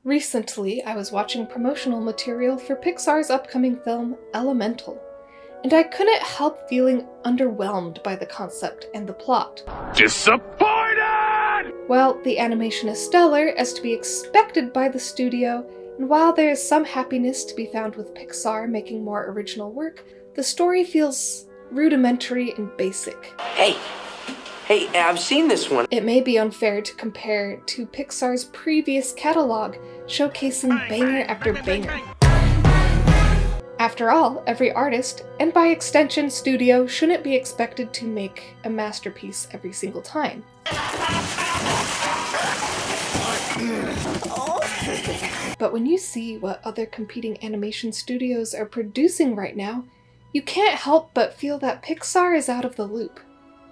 Recently, I was watching promotional material for Pixar's upcoming film, Elemental, and I couldn't help feeling underwhelmed by the concept and the plot. Disappointed! Well, the animation is stellar, as to be expected by the studio, and while there is some happiness to be found with Pixar making more original work, the story feels rudimentary and basic. Hey, I've seen this one. It may be unfair to compare to Pixar's previous catalog, showcasing banger after banger. After all, every artist, and by extension studio, shouldn't be expected to make a masterpiece every single time. But when you see what other competing animation studios are producing right now, you can't help but feel that Pixar is out of the loop.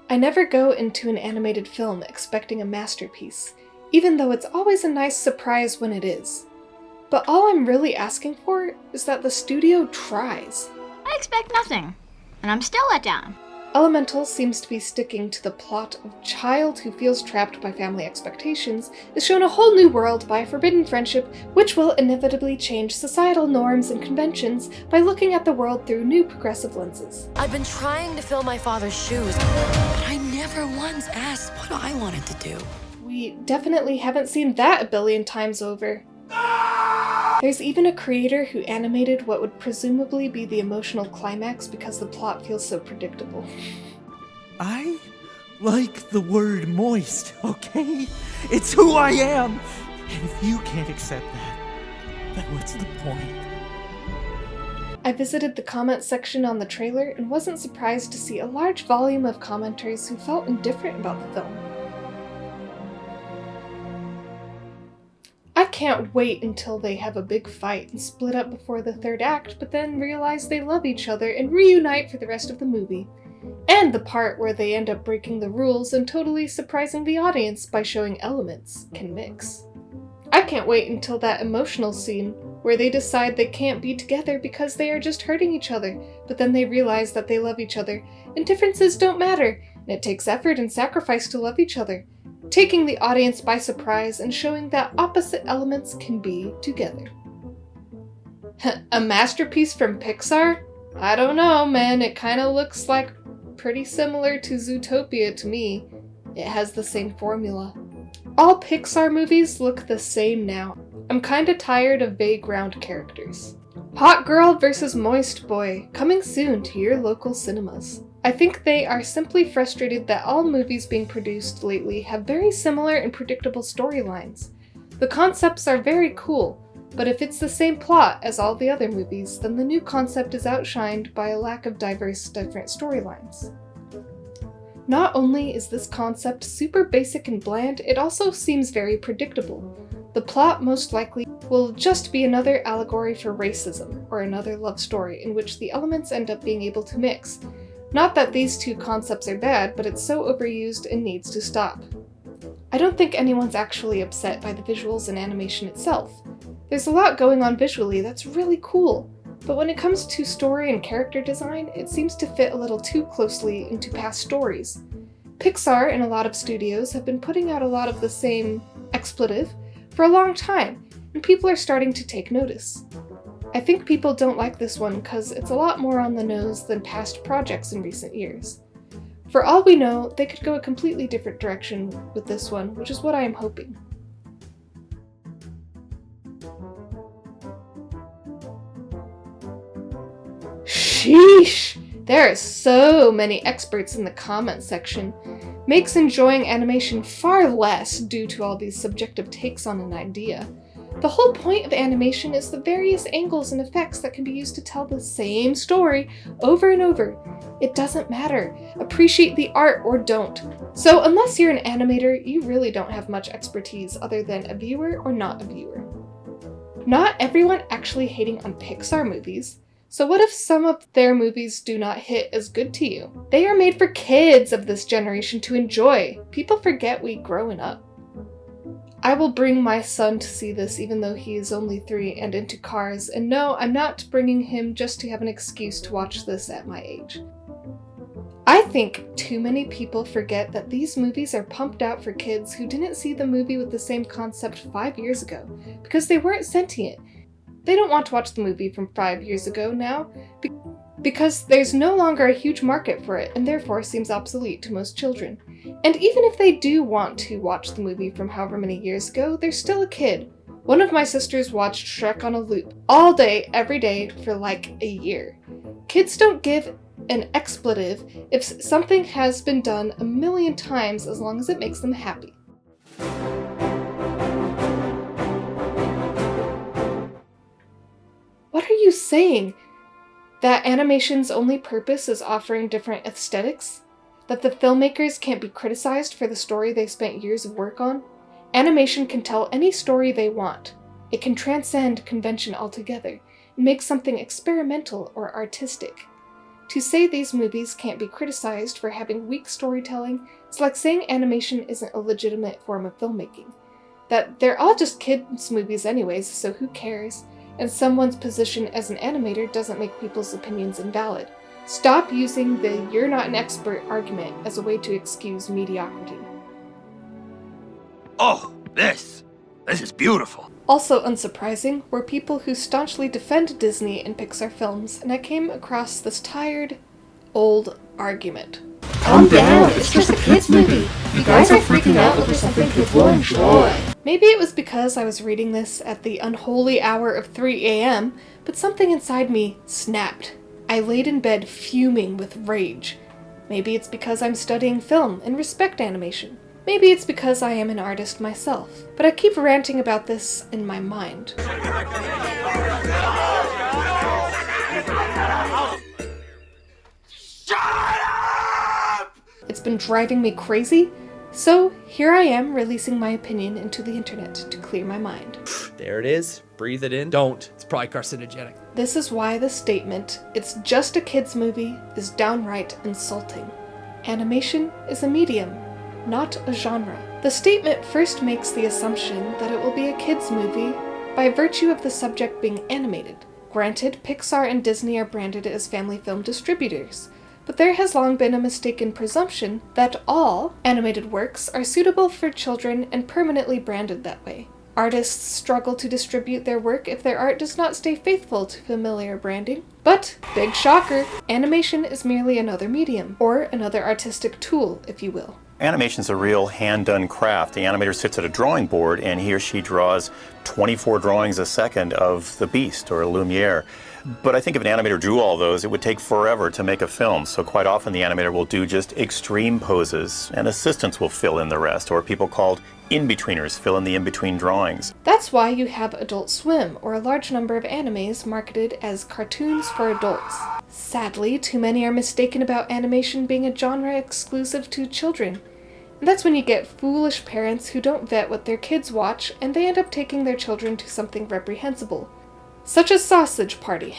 I never go into an animated film expecting a masterpiece, even though it's always a nice surprise when it is. But all I'm really asking for is that the studio tries. I expect nothing, and I'm still let down. Elemental seems to be sticking to the plot of a child who feels trapped by family expectations is shown a whole new world by a forbidden friendship which will inevitably change societal norms and conventions by looking at the world through new progressive lenses. I've been trying to fill my father's shoes, but I never once asked what I wanted to do. We definitely haven't seen that a billion times over. There's even a creator who animated what would presumably be the emotional climax because the plot feels so predictable. I like the word moist, okay? It's who I am! And if you can't accept that, then what's the point? I visited the comment section on the trailer and wasn't surprised to see a large volume of commenters who felt indifferent about the film. I can't wait until they have a big fight and split up before the third act, but then realize they love each other and reunite for the rest of the movie. And the part where they end up breaking the rules and totally surprising the audience by showing elements can mix. I can't wait until that emotional scene where they decide they can't be together because they are just hurting each other, but then they realize that they love each other and differences don't matter, and it takes effort and sacrifice to love each other, taking the audience by surprise and showing that opposite elements can be together. A masterpiece from Pixar? I don't know, man, it kinda looks like pretty similar to Zootopia to me. It has the same formula. All Pixar movies look the same now. I'm kinda tired of vague round characters. Hot Girl vs. Moist Boy, coming soon to your local cinemas. I think they are simply frustrated that all movies being produced lately have very similar and predictable storylines. The concepts are very cool, but if it's the same plot as all the other movies, then the new concept is outshined by a lack of diverse, different storylines. Not only is this concept super basic and bland, it also seems very predictable. The plot most likely will just be another allegory for racism, or another love story in which the elements end up being able to mix. Not that these two concepts are bad, but it's so overused and needs to stop. I don't think anyone's actually upset by the visuals and animation itself. There's a lot going on visually that's really cool, but when it comes to story and character design, it seems to fit a little too closely into past stories. Pixar and a lot of studios have been putting out a lot of the same expletive for a long time, and people are starting to take notice. I think people don't like this one because it's a lot more on the nose than past projects in recent years. For all we know, they could go a completely different direction with this one, which is what I am hoping. Sheesh! There are so many experts in the comment section. Makes enjoying animation far less due to all these subjective takes on an idea. The whole point of animation is the various angles and effects that can be used to tell the same story over and over. It doesn't matter. Appreciate the art or don't. So unless you're an animator, you really don't have much expertise other than a viewer or not a viewer. Not everyone actually hating on Pixar movies. So what if some of their movies do not hit as good to you? They are made for kids of this generation to enjoy. People forget we growing up. I will bring my son to see this even though he is only 3 and into cars, and no, I'm not bringing him just to have an excuse to watch this at my age. I think too many people forget that these movies are pumped out for kids who didn't see the movie with the same concept 5 years ago, because they weren't sentient. They don't want to watch the movie from 5 years ago now, because there's no longer a huge market for it and therefore seems obsolete to most children. And even if they do want to watch the movie from however many years ago, they're still a kid. One of my sisters watched Shrek on a loop, all day, every day, for like a year. Kids don't give an expletive if something has been done a million times as long as it makes them happy. What are you saying? That animation's only purpose is offering different aesthetics? That the filmmakers can't be criticized for the story they spent years of work on? Animation can tell any story they want. It can transcend convention altogether and make something experimental or artistic. To say these movies can't be criticized for having weak storytelling is like saying animation isn't a legitimate form of filmmaking. That they're all just kids' movies anyways, so who cares? And someone's position as an animator doesn't make people's opinions invalid. Stop using the "you're not an expert" argument as a way to excuse mediocrity. Oh, this is beautiful. Also unsurprising were people who staunchly defend Disney and Pixar films, and I came across this tired, old argument. Calm down, it's just a kids' movie. You guys are freaking out over something kids will enjoy. Maybe it was because I was reading this at the unholy hour of 3 a.m., but something inside me snapped. I laid in bed fuming with rage. Maybe it's because I'm studying film and respect animation. Maybe it's because I am an artist myself, but I keep ranting about this in my mind. Shut up! It's been driving me crazy, so here I am releasing my opinion into the internet to clear my mind. There it is. Breathe it in. Don't. It's probably carcinogenic. This is why the statement, "it's just a kids' movie," is downright insulting. Animation is a medium, not a genre. The statement first makes the assumption that it will be a kids' movie by virtue of the subject being animated. Granted, Pixar and Disney are branded as family film distributors, but there has long been a mistaken presumption that all animated works are suitable for children and permanently branded that way. Artists struggle to distribute their work if their art does not stay faithful to familiar branding. But, big shocker, animation is merely another medium, or another artistic tool, if you will. Animation's a real hand-done craft. The animator sits at a drawing board and he or she draws 24 drawings a second of the Beast or a Lumiere. But I think if an animator drew all those, it would take forever to make a film. So quite often the animator will do just extreme poses and assistants will fill in the rest, or people called in-betweeners fill in the in-between drawings. That's why you have Adult Swim, or a large number of animes marketed as cartoons for adults. Sadly, too many are mistaken about animation being a genre exclusive to children. And that's when you get foolish parents who don't vet what their kids watch, and they end up taking their children to something reprehensible, such as Sausage Party.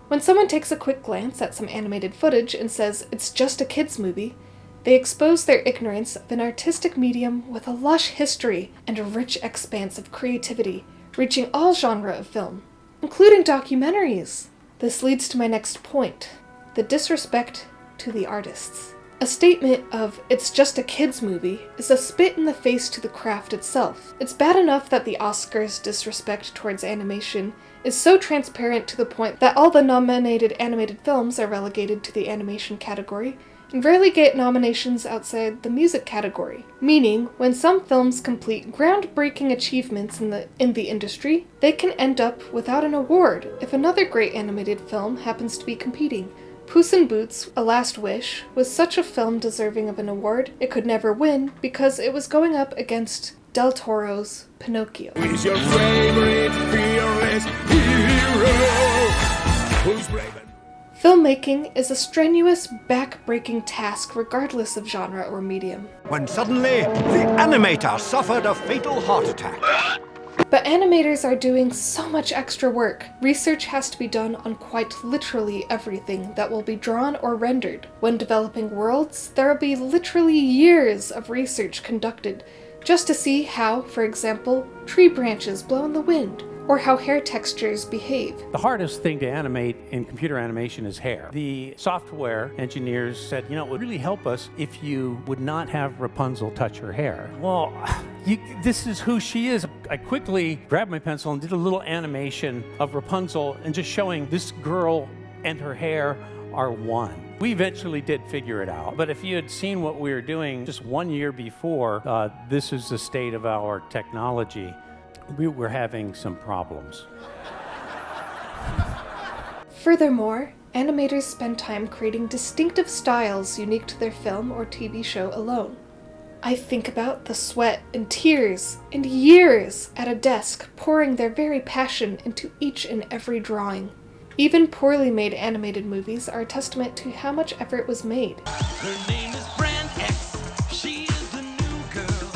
When someone takes a quick glance at some animated footage and says it's just a kids' movie, they expose their ignorance of an artistic medium with a lush history and a rich expanse of creativity, reaching all genre of film, including documentaries. This leads to my next point, the disrespect to the artists. A statement of "it's just a kids' movie" is a spit in the face to the craft itself. It's bad enough that the Oscars' disrespect towards animation is so transparent to the point that all the nominated animated films are relegated to the animation category, and rarely get nominations outside the music category. Meaning, when some films complete groundbreaking achievements in the industry, they can end up without an award if another great animated film happens to be competing. Puss in Boots: A Last Wish was such a film deserving of an award, it could never win because it was going up against Del Toro's Pinocchio. Who's your favorite fearless hero? Who's brave? Filmmaking is a strenuous, back-breaking task regardless of genre or medium. When suddenly, the animator suffered a fatal heart attack. But animators are doing so much extra work. Research has to be done on quite literally everything that will be drawn or rendered. When developing worlds, there will be literally years of research conducted just to see how, for example, tree branches blow in the wind, or how hair textures behave. The hardest thing to animate in computer animation is hair. The software engineers said, it would really help us if you would not have Rapunzel touch her hair. Well, this is who she is. I quickly grabbed my pencil and did a little animation of Rapunzel and just showing this girl and her hair are one. We eventually did figure it out, but if you had seen what we were doing just 1 year before, this is the state of our technology. We were having some problems. Furthermore, animators spend time creating distinctive styles unique to their film or TV show alone. I think about the sweat and tears and years at a desk pouring their very passion into each and every drawing. Even poorly made animated movies are a testament to how much effort was made. Her name is Brand X. She is the new girl.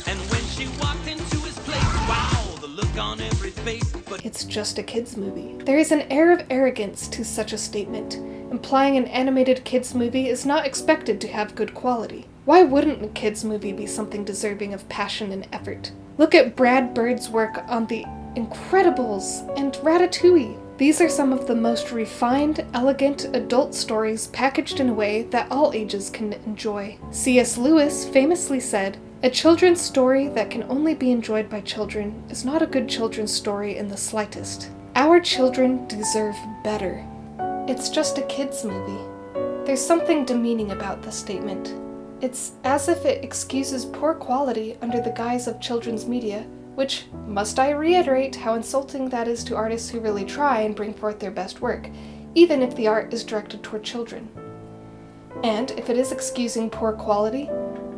And when she walked into his place, wow, the look on every face. But it's just a kids' movie. There is an air of arrogance to such a statement, implying an animated kids' movie is not expected to have good quality. Why wouldn't a kids' movie be something deserving of passion and effort? Look at Brad Bird's work on The Incredibles and Ratatouille. These are some of the most refined, elegant adult stories packaged in a way that all ages can enjoy. C.S. Lewis famously said, "A children's story that can only be enjoyed by children is not a good children's story in the slightest." Our children deserve better. It's just a kids' movie. There's something demeaning about the statement. It's as if it excuses poor quality under the guise of children's media, which, must I reiterate how insulting that is to artists who really try and bring forth their best work, even if the art is directed toward children. And if it is excusing poor quality,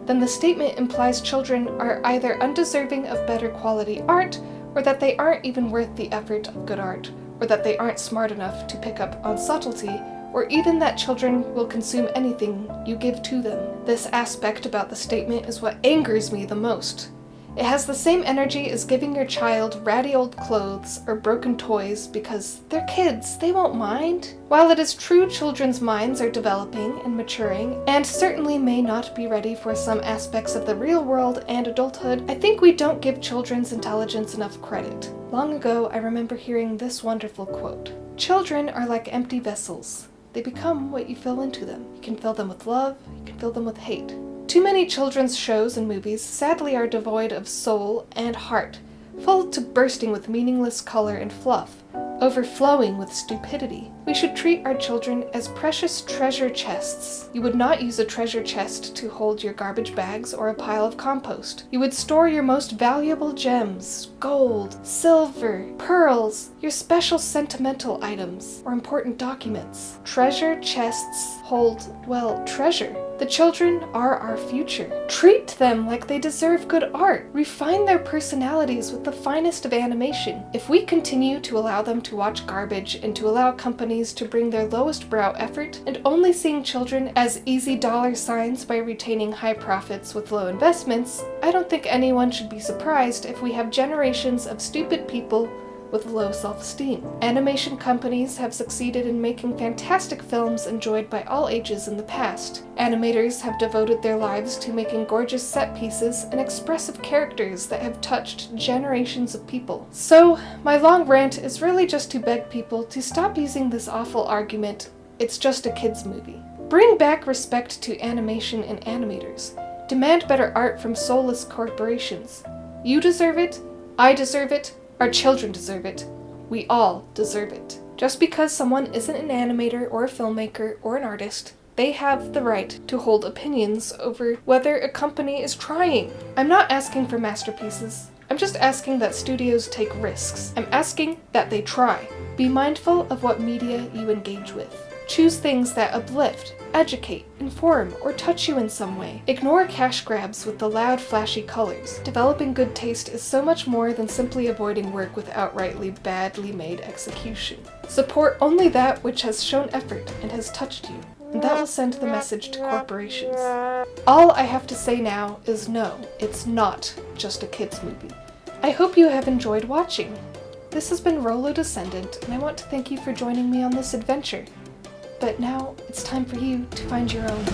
then the statement implies children are either undeserving of better quality art, or that they aren't even worth the effort of good art, or that they aren't smart enough to pick up on subtlety, or even that children will consume anything you give to them. This aspect about the statement is what angers me the most. It has the same energy as giving your child ratty old clothes or broken toys because they're kids, they won't mind. While it is true children's minds are developing and maturing, and certainly may not be ready for some aspects of the real world and adulthood, I think we don't give children's intelligence enough credit. Long ago, I remember hearing this wonderful quote: "Children are like empty vessels. They become what you fill into them. You can fill them with love, you can fill them with hate." Too many children's shows and movies sadly are devoid of soul and heart, full to bursting with meaningless color and fluff, overflowing with stupidity. We should treat our children as precious treasure chests. You would not use a treasure chest to hold your garbage bags or a pile of compost. You would store your most valuable gems, gold, silver, pearls, your special sentimental items, or important documents. Treasure chests hold, well, treasure. The children are our future. Treat them like they deserve good art. Refine their personalities with the finest of animation. If we continue to allow them to watch garbage and to allow companies to bring their lowest brow effort and only seeing children as easy dollar signs by retaining high profits with low investments, I don't think anyone should be surprised if we have generations of stupid people with low self-esteem. Animation companies have succeeded in making fantastic films enjoyed by all ages in the past. Animators have devoted their lives to making gorgeous set pieces and expressive characters that have touched generations of people. So, my long rant is really just to beg people to stop using this awful argument, "It's just a kids' movie." Bring back respect to animation and animators. Demand better art from soulless corporations. You deserve it, I deserve it, our children deserve it. We all deserve it. Just because someone isn't an animator or a filmmaker or an artist, they have the right to hold opinions over whether a company is trying. I'm not asking for masterpieces. I'm just asking that studios take risks. I'm asking that they try. Be mindful of what media you engage with. Choose things that uplift, educate, inform, or touch you in some way. Ignore cash grabs with the loud, flashy colors. Developing good taste is so much more than simply avoiding work with outrightly badly made execution. Support only that which has shown effort and has touched you, and that will send the message to corporations. All I have to say now is no, it's not just a kids' movie. I hope you have enjoyed watching. This has been Rollo Descendant, and I want to thank you for joining me on this adventure. But now it's time for you to find your own.